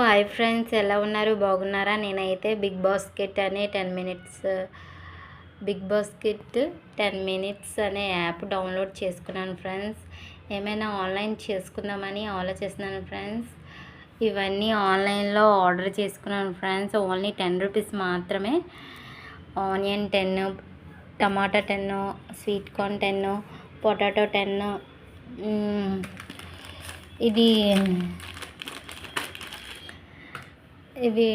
Hi friends, ఎలా ఉన్నారు? బాగున్నారా? నేనైతే బిగ్ బాస్కెట్ 10 మినిట్స్ అనే యాప్ డౌన్లోడ్ చేసుకున్నాను ఫ్రెండ్స్. ఏమైనా ఆన్లైన్ చేసుకుందామని ఆలోచిస్తున్నాను ఫ్రెండ్స్. ఇవన్నీ ఆన్లైన్లో ఆర్డర్ చేసుకున్నాను ఫ్రెండ్స్. ఓన్లీ 10 రూపీస్ మాత్రమే. ఆనియన్ 10, టమాటా 10, స్వీట్ కార్న్ 10, పొటాటో 10, ఇవి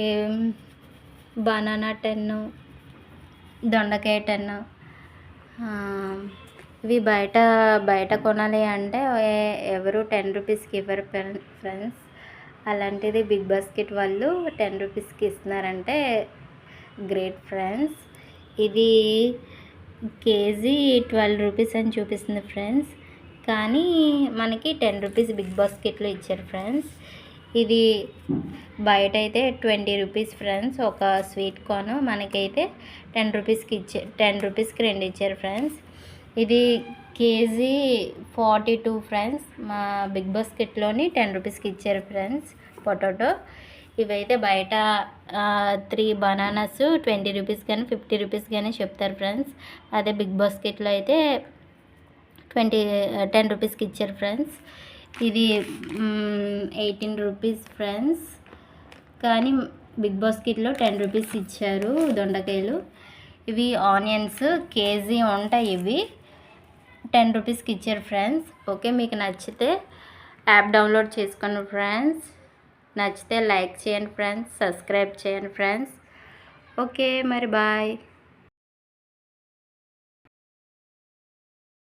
బనానా 10, దొండకాయ 10. ఇవి బయట కొనాలి అంటే ఎవరు 10 రూపీస్కి ఇవ్వరు ఫ్రెండ్స్. అలాంటిది బిగ్ బాస్కెట్ వాళ్ళు 10 రూపీస్కి ఇస్తున్నారంటే గ్రేట్ ఫ్రెండ్స్. ఇది కేజీ 12 రూపీస్ అని చూపిస్తుంది ఫ్రెండ్స్, కానీ మనకి 10 రూపీస్ బిగ్ బాస్కెట్లో ఇచ్చారు ఫ్రెండ్స్. ఇది బయట అయితే 20 రూపీస్ ఫ్రెండ్స్. ఒక స్వీట్ కార్న్ మనకైతే 10 రూపీస్కి 10 రూపీస్కి 2 ఇచ్చారు ఫ్రెండ్స్. ఇది కేజీ 42 ఫ్రెండ్స్. మా బిగ్ బాస్కెట్లోని 10 రూపీస్కి ఇచ్చారు ఫ్రెండ్స్ పొటాటో. ఇవైతే బయట 3 బనానాస్ 20 రూపీస్ కానీ 50 రూపీస్ కానీ చెప్తారు ఫ్రెండ్స్. అదే బిగ్ బాస్కెట్లో అయితే 10 రూపీస్కి ఇచ్చారు ఫ్రెండ్స్. ఇది 18 రూపీస్ ఫ్రెండ్స్, కానీ బిగ్ బాస్కెట్లో 10 రూపీస్ ఇచ్చారు దొండకాయలు. ఇవి ఆనియన్స్ కేజీ ఉంటాయి. ఇవి 10 రూపీస్కి ఇచ్చారు ఫ్రెండ్స్. ఓకే, మీకు నచ్చితే యాప్ డౌన్లోడ్ చేసుకోండి ఫ్రెండ్స్. నచ్చితే లైక్ చేయండి ఫ్రెండ్స్, సబ్స్క్రైబ్ చేయండి ఫ్రెండ్స్. ఓకే, మరి బాయ్.